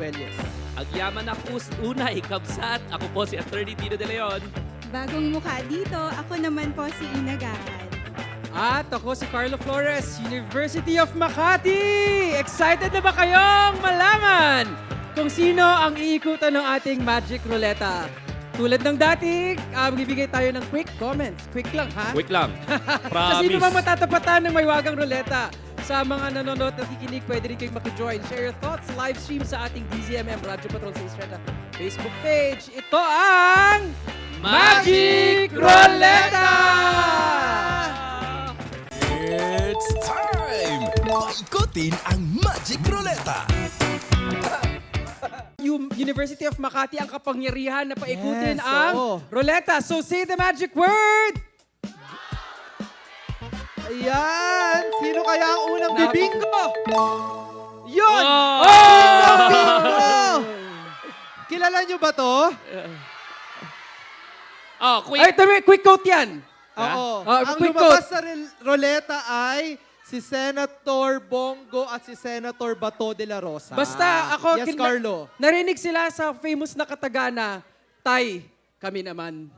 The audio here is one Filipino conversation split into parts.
Arguelles. Agyaman na unay, kabsat. Ako po si Attorney Dino De Leon. Bagong mukha dito, ako naman po si Ina Gahan. At ako si Carlo Flores, University of Makati! Excited na ba kayong malaman kung sino ang iikutan ng ating Magic Ruleta? Tulad ng dati, magbibigay tayo ng quick comments. Quick lang, ha? Quick lang. Sa sino ba Promise. matatapatan ng may wagang ruleta? Sa mga nanonood at nakikinig, pwede rin kayong makijoin. Share your thoughts, live stream sa ating DZMM Radyo Patrol sa Estrada Facebook page. Ito ang Magic Ruleta! It's time! Paikutin ang Magic Ruleta! Yung University of Makati ang kapangyarihan na paikutin Yes, ang oo. ruleta. So say the magic word! Ayan! Sino kaya ang unang Naku. bibingo? Yun! Oh! Bingo! Kilala nyo ba to? Oh, quick. Ay, tama, quick quote yan. Oo. Ah, Ang quick lumabas quote. sa ruleta ay si Senator Bongo at si Senator Bato de la Rosa. Basta ako, Yes, Carlo. narinig sila sa famous na katagana, Tay, kami naman.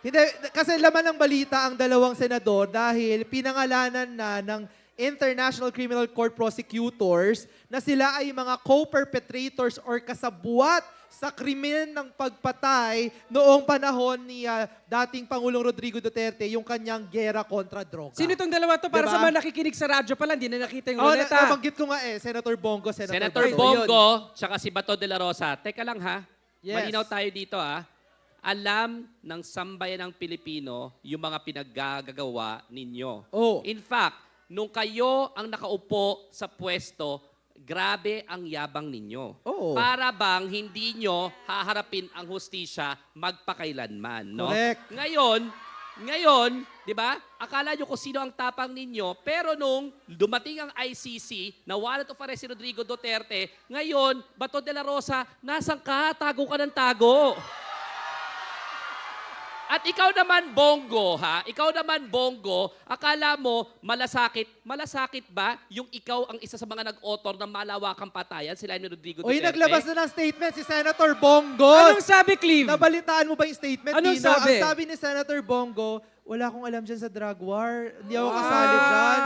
Hindi, kasi laman ng balita ang dalawang senador dahil pinangalanan na ng International Criminal Court prosecutors na sila ay mga co-perpetrators or kasabuat sa krimen ng pagpatay noong panahon ni dating Pangulong Rodrigo Duterte, yung kanyang gera kontra droga. Sino itong dalawa to? Para Diba? sa mga nakikinig sa radyo pala, hindi na nakita yung Oh, ruleta. nabanggit ko nga Senator Bongo, Senator Bato. Bongo, tsaka si Bato de la Rosa. Teka lang ha. Yes. Malinaw tayo dito ha. Alam ng sambayan ng Pilipino yung mga pinaggagawa ninyo. Oh. In fact, nung kayo ang nakaupo sa pwesto, grabe ang yabang ninyo. Oo. Para bang hindi nyo haharapin ang hustisya magpakailanman. No? Correct. Ngayon, di ba, akala nyo kung sino ang tapang ninyo, pero nung dumating ang ICC, na warrant of arrest si Rodrigo Duterte, ngayon, Bato de la Rosa, nasaan ka? Tago ka ng tago. At ikaw naman, Bongo, ha? Ikaw naman, Bongo, akala mo malasakit. Malasakit ba yung ikaw ang isa sa mga nag-author ng malawakang patayan, sila ni Rodrigo Uy, Duterte? naglabas na ng statement si Senator Bongo. Anong sabi, Cleve? Nabalitaan mo ba yung statement, Anong Dino? sabi? Ang sabi ni Senator Bongo, wala akong alam dyan sa drug war. Hindi ako kasali dyan.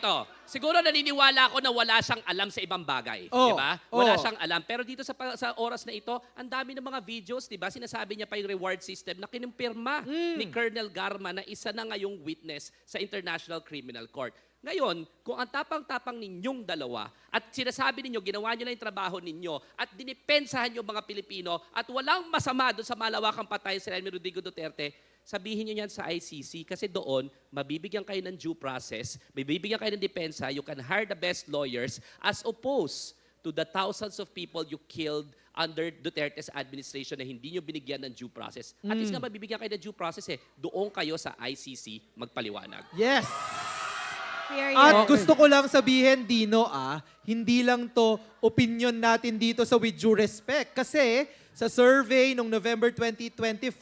Ito. Siguro naniniwala ako na wala siyang alam sa ibang bagay. Oh, Di ba? Wala oh. siyang alam. Pero dito sa oras na ito, ang dami ng mga videos, di ba? Sinasabi niya pa yung reward system na kinumpirma ni Colonel Garma na isa na ngayong witness sa International Criminal Court. Ngayon, kung ang tapang-tapang ninyong dalawa at sinasabi ninyo, ginawa nyo na yung trabaho ninyo at dinipensahan yung mga Pilipino at walang masama doon sa malawakang patayan sila ni Rodrigo Duterte, sabihin nyo yan sa ICC kasi doon, mabibigyan kayo ng due process, mabibigyan kayo ng depensa, you can hire the best lawyers as opposed to the thousands of people you killed under Duterte's administration na hindi nyo binigyan ng due process. At least nga mabibigyan kayo ng due process doon kayo sa ICC magpaliwanag. Yes. Period. At Okay. gusto ko lang sabihin, Dino, hindi lang to opinion natin dito sa With Due Respect. Kasi sa survey noong November 2025,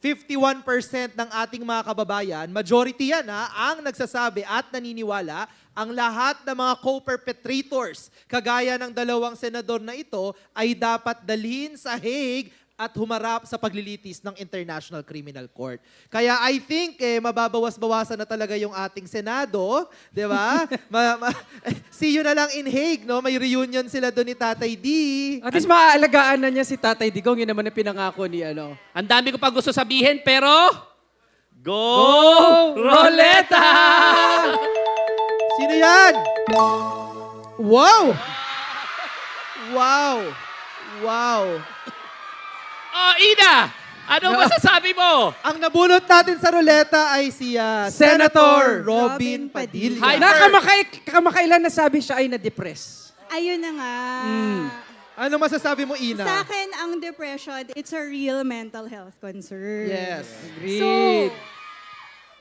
51% ng ating mga kababayan, majority yan ang nagsasabi at naniniwala ang lahat ng mga co-perpetrators, kagaya ng dalawang senador na ito, ay dapat dalhin sa Hague at humarap sa paglilitis ng International Criminal Court. Kaya I think mababawas-bawasan na talaga yung ating Senado, di ba? See you na lang in Hague, no? May reunion sila doon ni Tatay D. At least maaalagaan na niya si Tatay Digong. Yun naman ang pinangako ni ano. Ang dami ko pa gusto sabihin, pero... Go! Roleta! Sino yan? Wow! Wow! Wow! Oh, Ina! Ano masasabi mo? Ang nabunot natin sa ruleta ay si Senator Robin Robin Padilla. Hi, Kamakailan nasabi siya ay na-depress. Ayun na nga. Ano masasabi mo, Ina? Sa akin, ang depression, it's a real mental health concern. Yes. Agreed.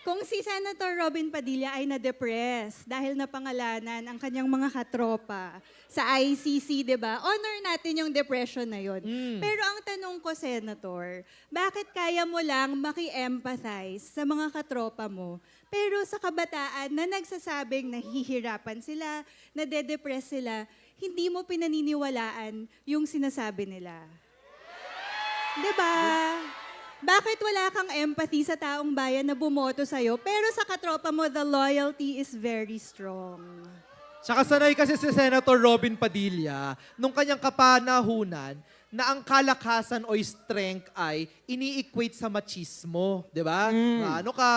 Kung si Senator Robin Padilla ay na-depress dahil napangalanan ang kanyang mga katropa sa ICC, di ba? Honor natin yung depression na yon. Pero ang tanong ko, Senator, bakit kaya mo lang maki-empathize sa mga katropa mo Pero sa kabataan na nagsasabing nahihirapan sila, nade-depress sila, hindi mo pinaniniwalaan yung sinasabi nila. 'Di ba? Bakit wala kang empathy sa taong bayan na bumoto sa'yo, pero sa katropa mo, the loyalty is very strong? Tsaka sanay kasi si Senator Robin Padilla, nung kanyang kapanahunan, na ang kalakasan o strength ay ini-equate sa machismo, di ba? Ano ka,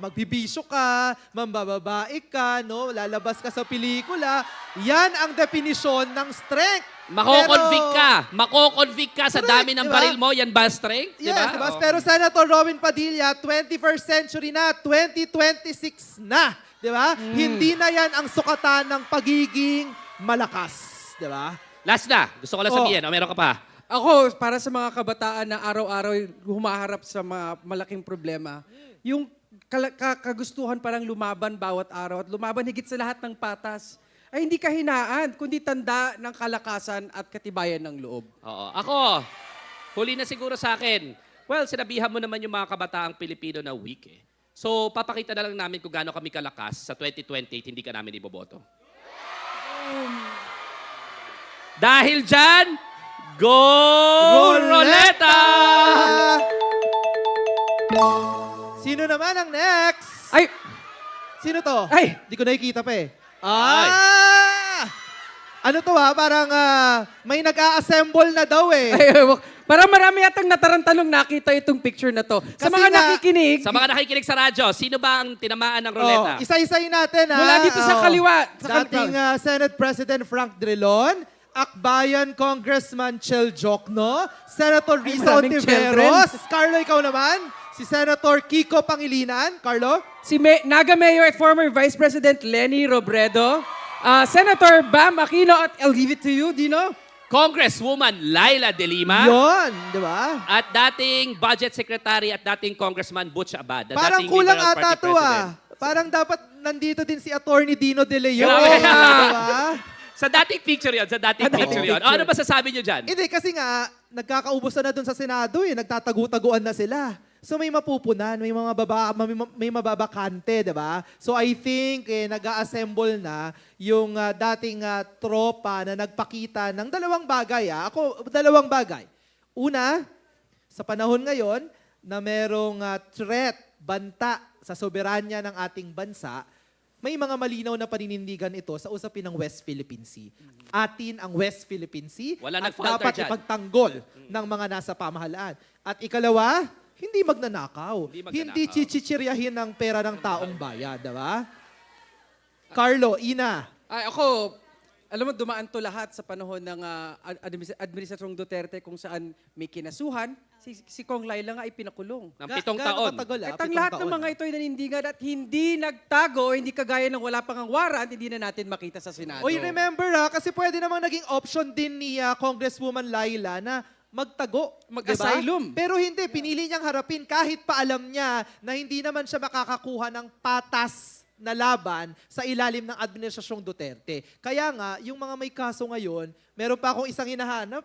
magbibisyo ka, mambababae ka, no? Lalabas ka sa pelikula. Yan ang definisyon ng strength. Mako-convict ka sa Correct, dami ng diba? baril mo, yan ba strength? Yes, Diba? diba? Oo. Pero Senator Robin Padilla, 21st century na, 2026 na, di ba? Hindi na yan ang sukatan ng pagiging malakas, di ba? Last na, gusto ko lang sabihin, meron ka pa. Ako, para sa mga kabataan na araw-araw humaharap sa mga malaking problema, yung kagustuhan parang lumaban bawat araw at lumaban higit sa lahat ng patas, ay hindi kahinaan, kundi tanda ng kalakasan at katibayan ng loob. Oo. Ako, huli na siguro sa akin. Well, sinabihan mo naman yung mga kabataang Pilipino na weak eh. So, papakita na lang namin kung gaano kami kalakas sa 2028, hindi ka namin iboboto. Dahil dyan, Go Roleta! Sino naman ang next? Ay! Sino to? Ay! Di ko nakikita pa eh. Ano to Parang may nag-a-assemble na daw eh. Ay, parang marami yatang natarantanong nakita itong picture na to. Sa Kasi mga nga- nakikinig, Sa mga nakikinig sa radyo, sino ba ang tinamaan ng roleta? Isa-isayin natin Mula dito sa kaliwa, sa Dating Senate President Frank Drilon, Akbayan Congressman Chel Jokno, Senator Risa maraming Ontiveros, Carlo, ikaw naman, si Senator Kiko Pangilinan. Carlo? si Naga Mayor at former Vice President Lenny Robredo, Senator Bam Aquino at I'll give it to you, Dino. Congresswoman Laila De Lima. Yun, di ba? At dating Budget Secretary at dating Congressman Butch Abad. na Parang dating kulang Liberal ata Party to President. Parang dapat nandito din si Attorney Dino De Leon. Grabe. Diba? Sa dating picture yun, sa dating picture yun. picture. Ano ba sasabi nyo dyan? Hindi, kasi nga, nagkakaubusan na dun sa Senado eh. Nagtatagu-taguan na sila. So may mapupunan, may mababakante, di ba? So I think nag-a-assemble na yung dating tropa na nagpakita ng dalawang bagay. Dalawang bagay. Una, sa panahon ngayon na merong threat, banta sa soberanya ng ating bansa, may mga malinaw na paninindigan ito sa usapin ng West Philippine Sea. Atin ang West Philippine Sea Wala at nag-falter dapat dyan. ipagtanggol ng mga nasa pamahalaan. At ikalawa, hindi magnanakaw. Hindi magnanakaw. Hindi chichichiryahin ng pera ng taong bayan, diba? Carlo, Ina. Ay, ako, alam mo, dumaan to lahat sa panahon ng Administrasyong Duterte kung saan may kinasuhan. Si Kong Laila nga ay pinakulong. Ng 7 Gaano taon. katagal, At ang 7 lahat ng taon. mga ito ay nanindigan at hindi nagtago, hindi kagaya ng wala pang ang warrant, hindi na natin makita sa Senado. Oy, remember kasi pwede namang naging option din ni Congresswoman Laila na magtago. Mag-asylum. Diba? Pero hindi, pinili niyang harapin kahit pa alam niya na hindi naman siya makakakuha ng patas na laban sa ilalim ng Administrasyong Duterte. Kaya nga, yung mga may kaso ngayon, meron pa akong isang hinahanap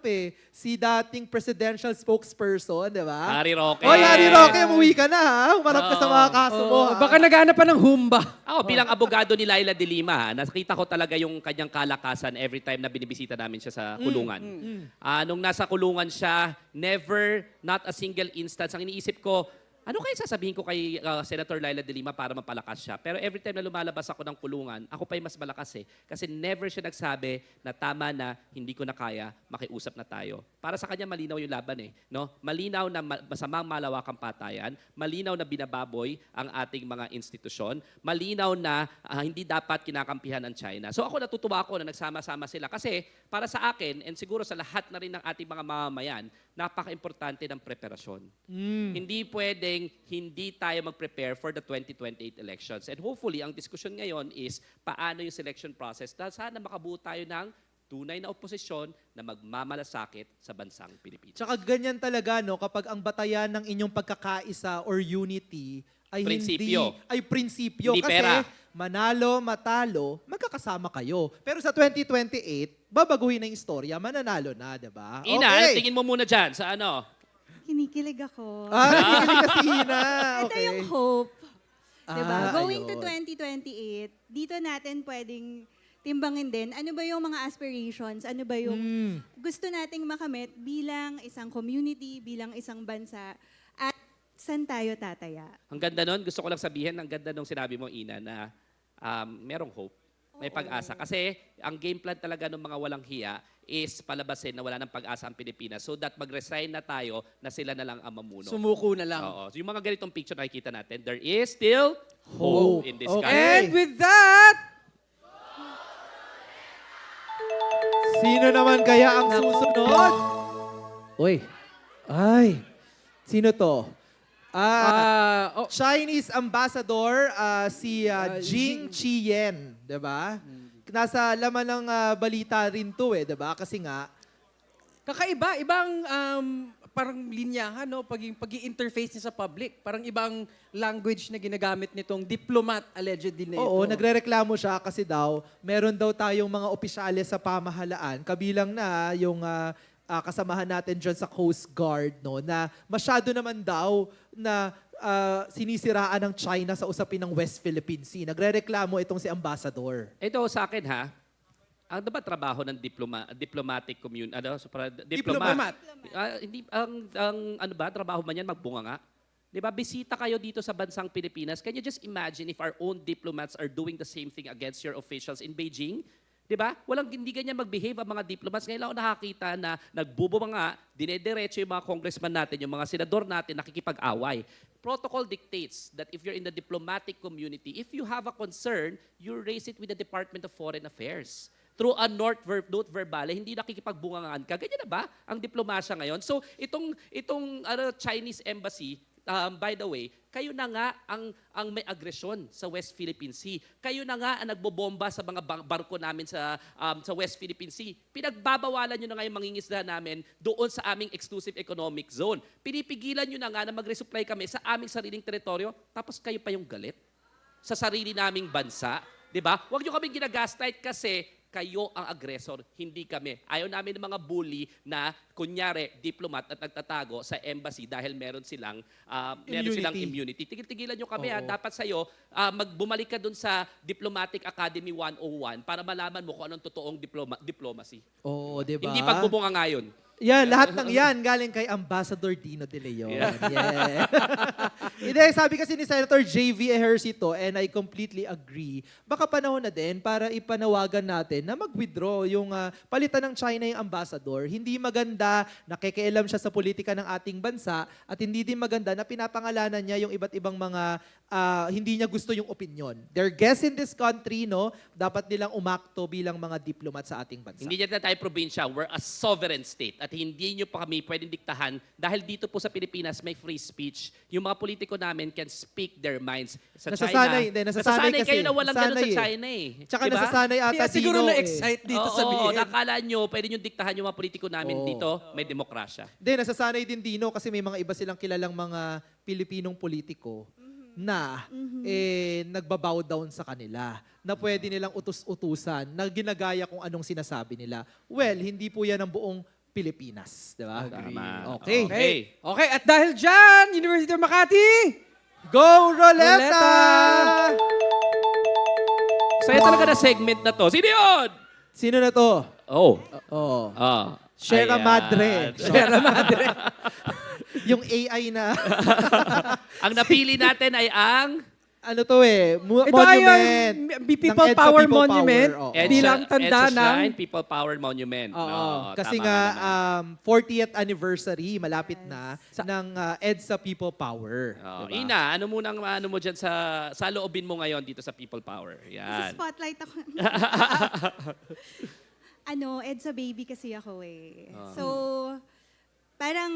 si dating presidential spokesperson, di ba? Harry Roque. Oy, Harry Roque, umuwi ka na ha. Humarap ka sa mga kaso mo. Oo, baka naghanap pa ng humba. Ako, bilang abogado ni Laila De Lima, nakita ko talaga yung kanyang kalakasan every time na binibisita namin siya sa kulungan. Nung nasa kulungan siya, never, not a single instance. Ang iniisip ko, ano kaya sasabihin ko kay Senator Laila De Lima para mapalakas siya? Pero every time na lumalabas ako ng kulungan, ako pa yung mas malakas Kasi never siya nagsabi na tama na, hindi ko na kaya, makiusap na tayo. Para sa kanya, malinaw yung laban no? Malinaw na masamang malawakang patayan, malinaw na binababoy ang ating mga institusyon, malinaw na hindi dapat kinakampihan ang China. So ako natutuwa ako na nagsama-sama sila. Kasi para sa akin, and siguro sa lahat na rin ng ating mga mamamayan, napaka-importante ng preparasyon. Hindi pwedeng hindi tayo mag-prepare for the 2028 elections. And hopefully, ang diskusyon ngayon is paano yung selection process na sana makabuo tayo ng tunay na oposisyon na magmamalasakit sa bansang Pilipinas. Tsaka ganyan talaga, no, kapag ang batayan ng inyong pagkakaisa or unity ay Prinsipyo. prinsipyo. Hindi Kasi pera. manalo, matalo, magkakasama kayo. Pero sa 2028, babaguhin na yung istorya, mananalo na, di ba? Ina, ano tingin mo muna dyan sa ano? Kinikilig ako. Nakikinig ka si Hina. Ito Okay. yung hope. Diba? Going to ayun. 2028, dito natin pwedeng timbangin din, ano ba yung mga aspirations, ano ba yung gusto nating makamit bilang isang community, bilang isang bansa, at saan tayo tataya. Ang ganda nun, gusto ko lang sabihin, ang ganda nung sinabi mo, Ina, na merong hope, may pag-asa. Kasi ang game plan talaga ng mga walang hiya is palabasin na wala ng pag-asa ang Pilipinas so that mag-resign na tayo na sila na lang ang mamuno. Sumuko na lang. Oo. So yung mga ganitong picture nakikita natin, there is still hope in this Okay. country. And with that, Sino naman kaya ang susunod? Uy. Ay. Sino to? Chinese ambassador si Jing Chien, 'di ba? Nasa laman ng balita rin to 'di ba? Kasi nga kakaiba, ibang parang linyahan, no? Pag-i-interface niya sa public. Parang ibang language na ginagamit nitong diplomat allegedly na ito. oo, nagrereklamo siya kasi daw meron daw tayong mga opisyales sa pamahalaan, kabilang na yung kasamahan natin dyan sa Coast Guard, no, na masyado naman daw na sinisiraan ng China sa usapin ng West Philippine Sea. Nagrereklamo itong si Ambassador. Ito sa akin ha, ang dapat trabaho ng diplomatic community, Diplomat. hindi ang ano ba trabaho man yan magbunga nga. 'Di ba? Bisita kayo dito sa bansang Pilipinas. Can you just imagine if our own diplomats are doing the same thing against your officials in Beijing? 'Di ba? Hindi ganyan mag-behave ang mga diplomats. Ngayon lang ako nakakita na nagbubunga, dinediretso yung mga congressman natin, yung mga senador natin nakikipag-away. Protocol dictates that if you're in the diplomatic community, if you have a concern, you raise it with the Department of Foreign Affairs. Through a note verbale, hindi nakikipagbungangaan ka. Ganyan na ba ang diplomasya ngayon? So itong Chinese embassy, by the way, kayo na nga ang may agresyon sa West Philippine Sea. Kayo na nga ang nagbobomba sa mga barko namin sa West Philippine Sea. Pinagbabawalan nyo na nga yung mangingisda namin doon sa aming exclusive economic zone. Pinipigilan nyo na nga na mag-resupply kami sa aming sariling teritoryo, tapos kayo pa yung galit sa sarili naming bansa. 'Di ba? Huwag nyo kaming ginagaslight kasi kayo ang aggressor, hindi kami. Ayaw namin ng mga bully na kunyari diplomat at nagtatago sa embassy dahil meron silang immunity. Tigil-tigilan nyo kami ha. Dapat sa'yo, bumalik ka dun sa Diplomatic Academy 101 para malaman mo kung anong totoong diplomacy. Oo, 'di ba? Hindi pagbubunga ngayon. Yan, lahat ng yan galing kay Ambassador Dino De Leon. Yeah. Hindi, sabi kasi ni Senator J.V. Ejercito, and I completely agree, baka panahon na din para ipanawagan natin na mag-withdraw yung palitan ng China yung ambassador. Hindi maganda, nakikialam siya sa politika ng ating bansa, at hindi din maganda na pinapangalanan niya yung iba't ibang mga hindi niya gusto yung opinion. They're guests in this country, no? Dapat nilang umakto bilang mga diplomat sa ating bansa. Hindi na tayo probinsya. We're a sovereign state. At hindi nyo pa kami pwedeng diktahan dahil dito po sa Pilipinas may free speech. Yung mga politiko namin can speak their minds. Sa Nasasanay, China, nasasanay kasi. kayo na walang ganun Nasanay sa China eh. Tsaka Diba? nasasanay ata Kaya siguro Dino na-excite dito Oo, sabihin. nakala nyo, pwede nyo diktahan yung mga politiko namin Oo. dito, may demokrasya. Hindi, nasasanay din Dino kasi may mga iba silang kilalang mga Pilipinong politiko na nagbabow down sa kanila, na pwede nilang utus-utusan, na ginagaya kung anong sinasabi nila. Well, hindi po yan ang buong Pilipinas. Di ba? Tama. Okay. Okay, at dahil dyan, University of Makati, Go, Roleta! Saya talaga na segment na to. Sino yun? Sino na to? Oh. Oh. Ayan. Sierra Madre. Sierra Madre. Yung AI na, Ang napili natin ay ang ano to ito ay monument. ang People ng EDSA Power People Monument. Power. Oo. EDSA Bilang tanda EDSA ng- Shrine People Power Monument. Oo. No, Kasi tama nga, naman. 40th anniversary, malapit na, ng EDSA People Power. Oh, Diba? Ina, ano mo dyan sa loobin mo ngayon dito sa People Power? Sa Yan. spotlight ako. EDSA baby kasi ako eh. So, parang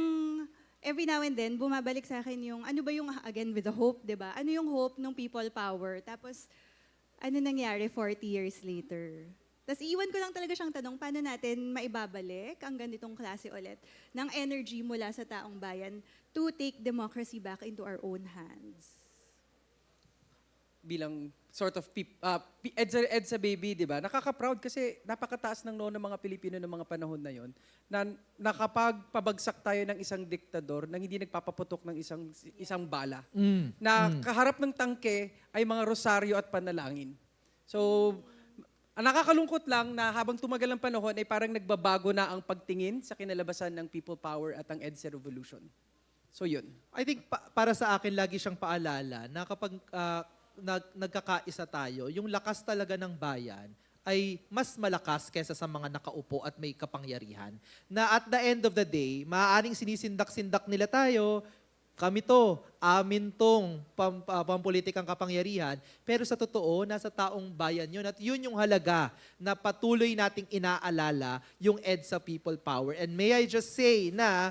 every now and then, bumabalik sa akin yung, ano ba yung, again, with the hope, di ba? Ano yung hope ng people power? Tapos, ano nangyari 40 years later? Tapos iwan ko lang talaga siyang tanong, paano natin maibabalik ang ganitong klase ulit ng energy mula sa taong bayan to take democracy back into our own hands? bilang sort of EDSA baby, di ba? Nakaka-proud kasi napakataas ng noo ng mga Pilipino ng mga panahon na yon na nakapagpabagsak tayo ng isang diktador nang hindi nagpapaputok ng isang bala. Na kaharap ng tangke ay mga rosaryo at panalangin. So, ang nakakalungkot lang na habang tumagal ang panahon ay parang nagbabago na ang pagtingin sa kinalabasan ng people power at ang EDSA revolution. So, yun. I think para sa akin, lagi siyang paalala na kapag nagkakaisa tayo, yung lakas talaga ng bayan ay mas malakas kesa sa mga nakaupo at may kapangyarihan. Na at the end of the day, maaaring sinisindak-sindak nila tayo, kami to, amin tong pampolitikang kapangyarihan, pero sa totoo, nasa taong bayan yun. At yun yung halaga na patuloy nating inaalala yung EDSA People Power. And may I just say na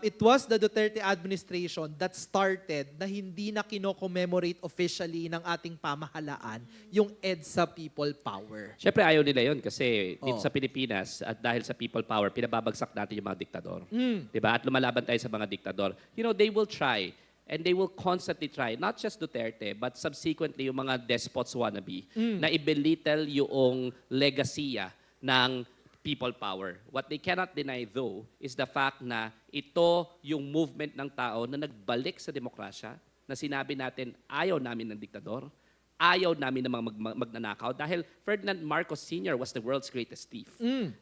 it was the Duterte administration that started na hindi na kino-commemorate officially ng ating pamahalaan yung EDSA People Power. Siyempre ayaw nila yon kasi dito Oo. sa Pilipinas at dahil sa people power, pinababagsak natin yung mga diktador. Diba? At lumalaban tayo sa mga diktador. You know, they will try and they will constantly try, not just Duterte, but subsequently yung mga despots wannabe, na i-belittle yung legasiya ng people power. What they cannot deny though is the fact na ito yung movement ng tao na nagbalik sa demokrasya, na sinabi natin ayaw namin ng diktador, ayaw namin ng mga magnanakaw dahil Ferdinand Marcos Sr. was the world's greatest thief.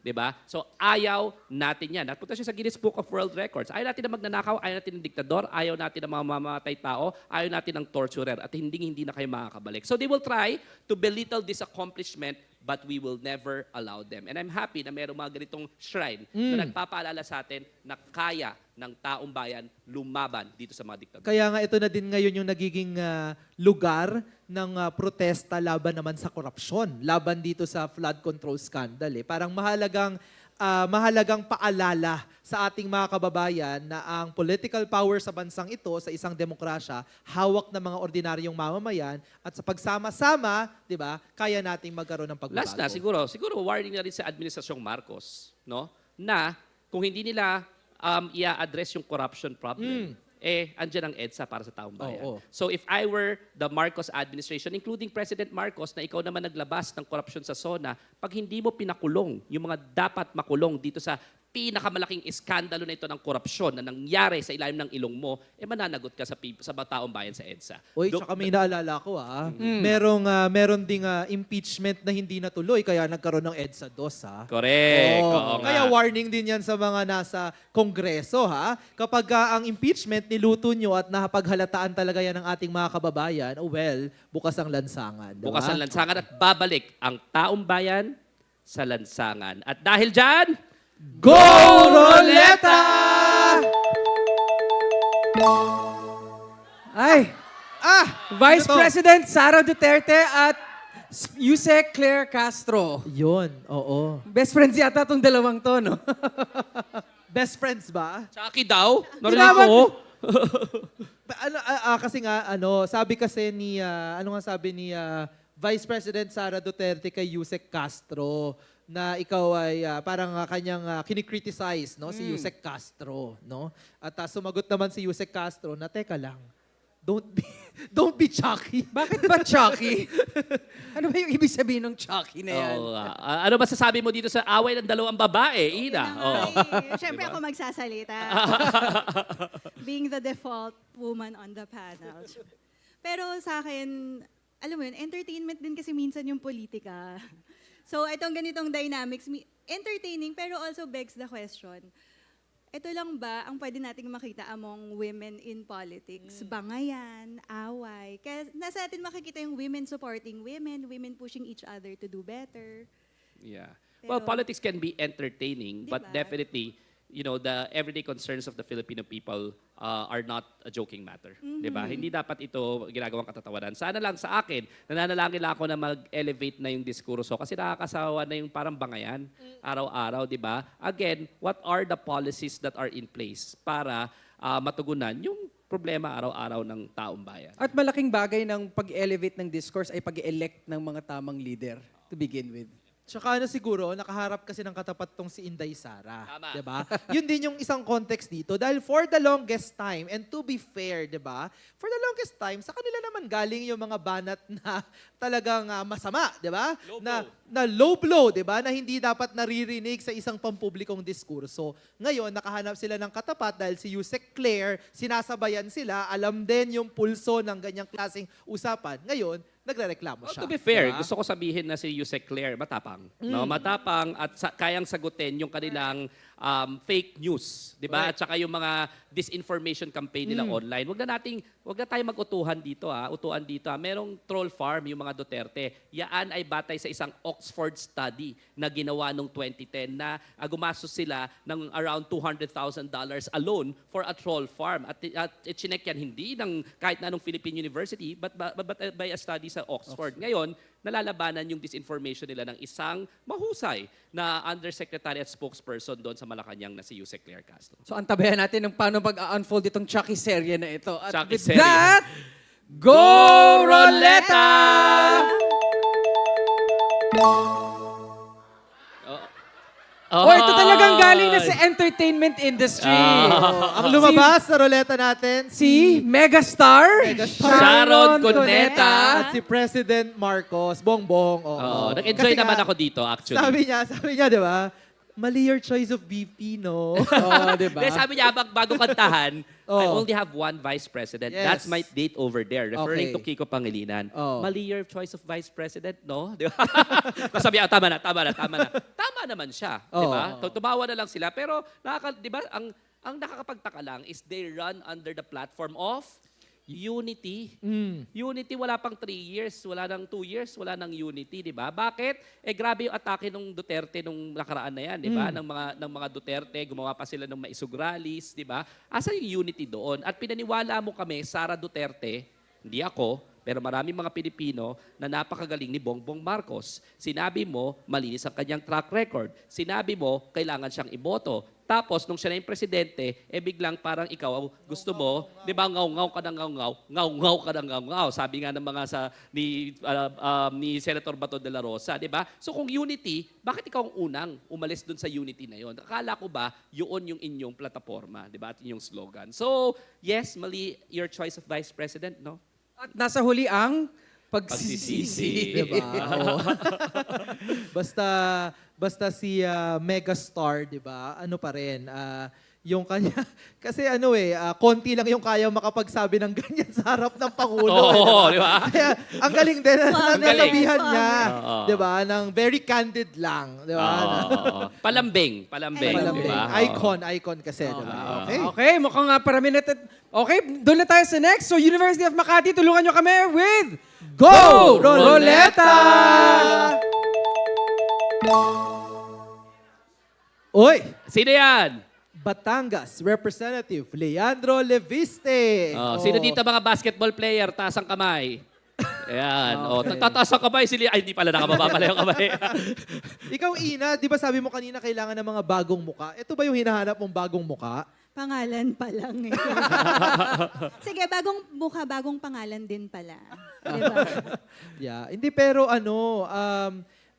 Diba? So ayaw natin yan. Napunta siya sa Guinness Book of World Records. Ayaw natin ng magnanakaw, ayaw natin ng diktador, ayaw natin ng mga mamamatay tao, ayaw natin ng torturer, at hindi na kayo makakabalik. So they will try to belittle this accomplishment, but we will never allow them. And I'm happy na mayroong mga ganitong shrine na nagpapaalala sa atin na kaya ng taong bayan lumaban dito sa mga diktador. Kaya nga ito na din ngayon yung nagiging lugar ng protesta laban naman sa korupsyon, laban dito sa flood control scandal. Parang mahalagang paalala sa ating mga kababayan na ang political power sa bansang ito, sa isang demokrasya, hawak ng mga ordinaryong mamamayan, at sa pagsama-sama, di ba, kaya nating magkaroon ng pagbabago. Last na, siguro warning na rin sa Administrasyong Marcos, no? Na kung hindi nila i-address yung corruption problem, andyan ang EDSA para sa taong bayan. Oo. So if I were the Marcos administration, including President Marcos, na ikaw naman naglabas ng corruption sa SONA, pag hindi mo pinakulong yung mga dapat makulong dito sa pinakamalaking iskandalo na ito ng korupsyon na nangyari sa ilalim ng ilong mo, mananagot ka sa taong bayan sa EDSA. Uy, tsaka may naalala ko meron ding impeachment na hindi natuloy kaya nagkaroon ng EDSA 2 Correct. Oo nga. Kaya warning din yan sa mga nasa Kongreso kapag ang impeachment niluto nyo at napaghalataan talaga yan ng ating mga kababayan, bukas ang lansangan. Diba? Bukas ang lansangan at babalik ang taong bayan sa lansangan. At dahil dyan, Go Roleta! Ay! Vice Ito. President Sara Duterte at Yusek Claire Castro. Yun, oo. Best friends yata itong dalawang to, no? Best friends ba? Chucky daw, narinig Tinaman- ko. Kasi nga, sabi kasi ni, sabi ni Vice President Sara Duterte kay Yusek Castro na ikaw ay parang kanyang kinikriticize, no, si Yusek Castro, no? At sumagot naman si Yusek Castro na, teka lang, don't be Chucky. Bakit ba Chucky? Ano ba yung ibig sabihin ng Chucky na yan? Oo nga. Ano masasabi mo dito sa away ng dalawang babae, Ina? Siyempre ako magsasalita. Being the default woman on the panel. Pero sa akin, alam mo yun, entertainment din kasi minsan yung politika. So itong ganitong dynamics, entertaining pero also begs the question, ito lang ba ang pwede nating makita among women in politics? Bangayan, away. Kaya nasa natin makikita yung women supporting women, women pushing each other to do better. Yeah. Well, Pero- politics can be entertaining, but Diba? definitely, the everyday concerns of the Filipino people are not a joking matter. Diba? Hindi dapat ito ginagawang katatawanan. Sana lang sa akin, nananalangin lang ako na mag-elevate na yung diskurso kasi nakakasawa na yung parang bangayan araw-araw, diba? Again, what are the policies that are in place para matugunan yung problema araw-araw ng taong bayan? At malaking bagay ng pag-elevate ng discourse ay pag-elect ng mga tamang leader to begin with. Tsaka ano siguro, nakaharap kasi ng katapat tong si Inday Sara. Tama. 'Di ba? Yun din yung isang context dito. Dahil for the longest time, and to be fair, 'di ba? For the longest time, sa kanila naman galing yung mga banat na talagang masama, 'di ba? Low Na, blow. na low blow, 'di ba? Na hindi dapat naririnig sa isang pampublikong diskurso. Ngayon, nakahanap sila ng katapat dahil si Yusek Claire, sinasabayan sila, alam din yung pulso ng ganyang klaseng usapan. Ngayon, nagrereklamo Oh, siya. to be fair, Diba? gusto ko sabihin na si Yusek Claire matapang. No, matapang at kayang sagutin yung kanilang fake news, 'di ba? At saka yung mga disinformation campaign nila online. Wag na tayong mag-utuhan dito utuan dito. Merong troll farm yung mga Duterte. Yaan ay batay sa isang Oxford study na ginawa noong 2010 na gumastos sila ng around $200,000 alone for a troll farm. At chinek yan hindi ng kahit na anong Philippine University but by a study sa Oxford. Ngayon, nalalabanan yung disinformation nila ng isang mahusay na undersecretary at spokesperson doon sa Malacanang na si Yusek Claire Castro. So antabayan natin ng paano mag-unfold itong Chucky serye na ito. At Chucky with serye. that, Go Roleta! Oh, ito talagang galing na sa entertainment industry. Ang lumabas sa roleta natin, Si Megastar, Sharon Cuneta. at si President Marcos, Bongbong. Oo, nag-enjoy Kasi naman nga, ako dito actually. Sabi niya, di ba? Mali your choice of VP, no? Oh, di ba? Dahil sabi niya, bago kantahan, I Oh. only have one vice president. Yes. That's my date over there, referring Okay. to Kiko Pangilinan. Oh. Mali your choice of vice president, no? Di ba? Tapos sabi niya, tama na. Tama naman siya, di ba? Oh. Tumawa na lang sila. Pero, di ba, ang nakakapagtaka lang is they run under the platform of unity. Unity, wala pang 3 years, wala nang 2 years, wala nang unity, di ba? Bakit? Grabe yung atake ng Duterte nung nakaraan na yan, di ba? Ng mga Duterte, gumawa pa sila ng maisug rallies, di ba? Asa yung unity doon? At pinaniwala mo kami, Sara Duterte, hindi ako, pero maraming mga Pilipino na napakagaling ni Bongbong Marcos. Sinabi mo, malinis ang kanyang track record. Sinabi mo, kailangan siyang iboto. Tapos, nung siya na yung presidente, biglang parang ikaw, gusto mo, di ba, ngaw-ngaw ka ng ngaw-ngaw, ngaw-ngaw ka ng ngaw-ngaw. Sabi nga ng mga ni Senator Bato de la Rosa, di ba? So kung unity, bakit ikaw ang unang umalis dun sa unity na yon? Akala ko ba, yun yung inyong plataforma, di ba? At inyong slogan. So, yes, mali your choice of vice president, no? At nasa huli ang Pagsisisi. pagsisisi. Diba? Oo. basta si Megastar, 'di ba? Ano pa rin yung kanya kasi konti lang yung kaya makapagsabi ng ganyan sa harap ng pangulo. Oo, di ba? Kaya ang galing din na Ang galing. nasabihan niya, Oo. 'di ba? Ng very candid lang, 'di ba? Oo. Palambing, di ba? Icon kasi, 'di ba? Okay. Okay, mukhang per-minute. Okay, doon na tayo sa next. So, University of Makati, tulungan nyo kami with Go Roleta! Oy, Sino yan? Batangas Representative Leandro Leviste. Sino dito mga basketball player? Taas ang kamay. Ayan. Tataas ang kamay. Ay, hindi pala nakababa pala yung kamay. Ikaw, Ina, di ba sabi mo kanina kailangan ng mga bagong muka? Ito ba yung hinahanap mong bagong muka? Pangalan pa lang eh. Sige, bagong mukha, bagong pangalan din pala. Diba? Yeah. Hindi, pero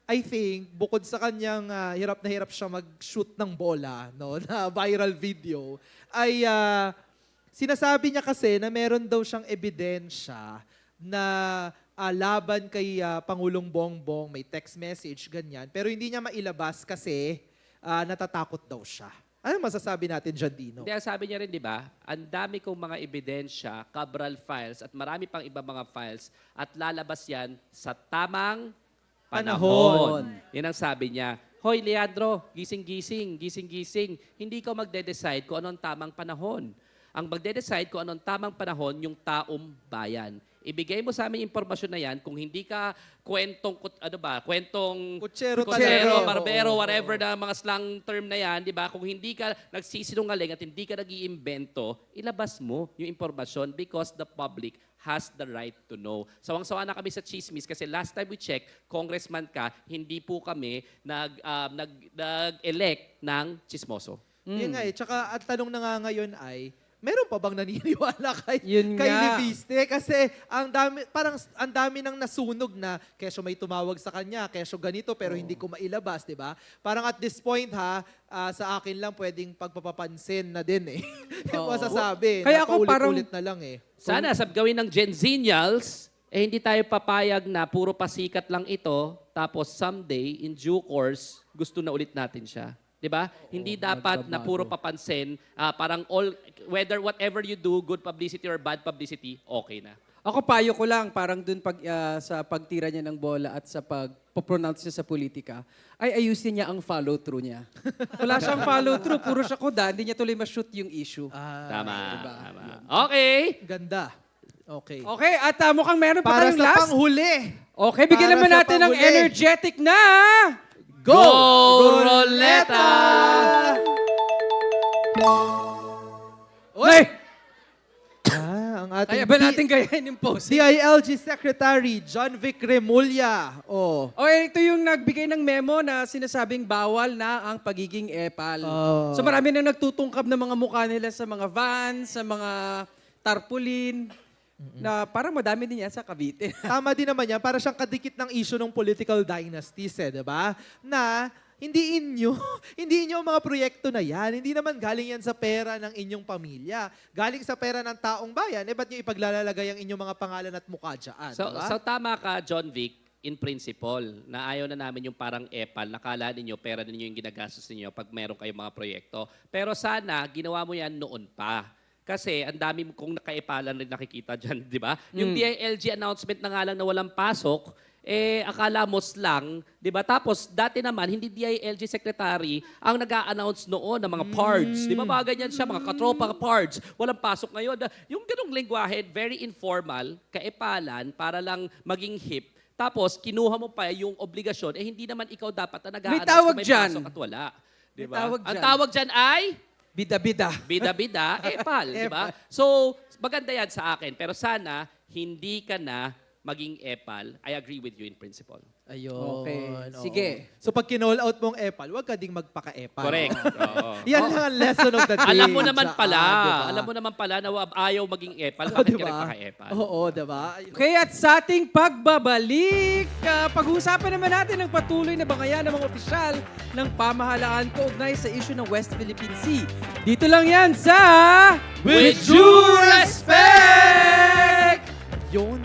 I think, bukod sa kanyang hirap na hirap siya mag-shoot ng bola, no, na viral video, ay sinasabi niya kasi na meron daw siyang ebidensya na laban kay Pangulong Bongbong, may text message, ganyan. Pero hindi niya mailabas kasi natatakot daw siya. Ano masasabi natin dyan, Dino? Hindi, ang sabi niya rin, di ba? Ang dami kong mga ebidensya, Cabral files, at marami pang iba mga files, at lalabas yan sa tamang panahon. Yan ang sabi niya. Hoy, Leandro, gising-gising, gising-gising. Hindi ko magde-decide kung anong tamang panahon. Ang magde-decide kung anong tamang panahon, yung taong bayan. Ibigay mo sa amin impormasyon na yan kung hindi ka kwentong Kutsero kutsero, talaga. barbero, Oo. whatever na mga slang term na yan, di ba? Kung hindi ka nagsisinungaling at hindi ka nag-iimbento, ilabas mo yung impormasyon because the public has the right to know. Sawang-sawa na kami sa chismis kasi last time we check, congressman ka, hindi po kami nag-elect ng chismoso. Yun nga eh. Tsaka at tanong na nga ngayon ay, meron pa bang naniniwala kay, Yun kay nga. Leviste? Kasi ang dami nang nasunog na kesyo may tumawag sa kanya, kesyo ganito pero hindi ko mailabas, di ba? Parang at this point sa akin lang pwedeng pagpapapansin na din eh. Yung Oo. masasabi. Kaya ako Paulit-ulit na lang eh. Sana sa gawin ng Gen Zenials, hindi tayo papayag na puro pasikat lang ito, tapos someday, in due course, gusto na ulit natin siya. 'Di ba? Hindi dapat na puro papansin, parang whatever you do, good publicity or bad publicity, okay na. Ako payo ko lang, parang dun sa pagtira niya ng bola at sa pag-pronounce niya sa politika, ay ayusin niya ang follow-through niya. Wala siyang follow-through, puro siya kuda, hindi niya tuloy ma-shoot yung issue. Tama. diba? Tama. Okay. Ganda. Okay. Okay, at mukhang meron pa Para tayong sa last. panghuli. Okay, bigyan Para naman sa natin ng panghuli. energetic na... Go! Roleta! Oy! Ang ating Kaya ba natin gayahin yung pose? DILG Secretary John Vic Remulla. Oh. Okay, ito yung nagbigay ng memo na sinasabing bawal na ang pagiging epal. Oh. So marami nang nagtutungkab ng mga mukha nila sa mga vans, sa mga tarpaulin, na parang madami din yan sa Cavite. Tama din naman yan. Para siyang kadikit ng issue ng political dynasties, di ba? Na hindi inyo ang mga proyekto na yan. Hindi naman galing yan sa pera ng inyong pamilya. Galing sa pera ng taong bayan. Ba't nyo ipaglalalagay ang inyong mga pangalan at mukha dyan? So, diba? so tama ka, John Vic, in principle, na ayaw na namin yung parang epal, nakala ninyo, pera ninyo yung ginagastos ninyo pag meron kayong mga proyekto. Pero sana, ginawa mo yan noon pa. Kasi ang dami kong nakaipalan rin nakikita dyan, di ba? Yung DILG announcement na nga lang na walang pasok, akala mo slang, di ba? Tapos dati naman, hindi DILG secretary ang nag-a-announce noon ng mga parts. Di ba mga ganyan siya, mga katropa parts. Walang pasok ngayon. Yung ganong lengguwahe, very informal, kaipalan, para lang maging hip. Tapos, kinuha mo pa yung obligasyon, hindi naman ikaw dapat na nag-a-announce tawag kung may dyan. pasok at wala. Di May ba? tawag Ang dyan. tawag dyan ay... Bida-bida. Bida-bida, epal, di ba? So, maganda yan sa akin. Pero sana, hindi ka na maging epal. I agree with you in principle. Ayun. Okay. oo. Sige. So pag kinall out mong epal, huwag ka ding magpaka-epal. Correct. Oo. Yan lang ang lesson of the day. Alam mo naman Diyan, pala, diba? alam mo naman pala na ayaw maging epal. Oh, Bakit diba? ka nagpaka-epal? Oo, diba? Ayun. Okay, at sa ating pagbabalik, pag-uusapan naman natin ang patuloy na bangayan ng mga opisyal ng pamahalaan kaugnay sa issue ng West Philippine Sea. Dito lang yan sa... With due respect! Yun.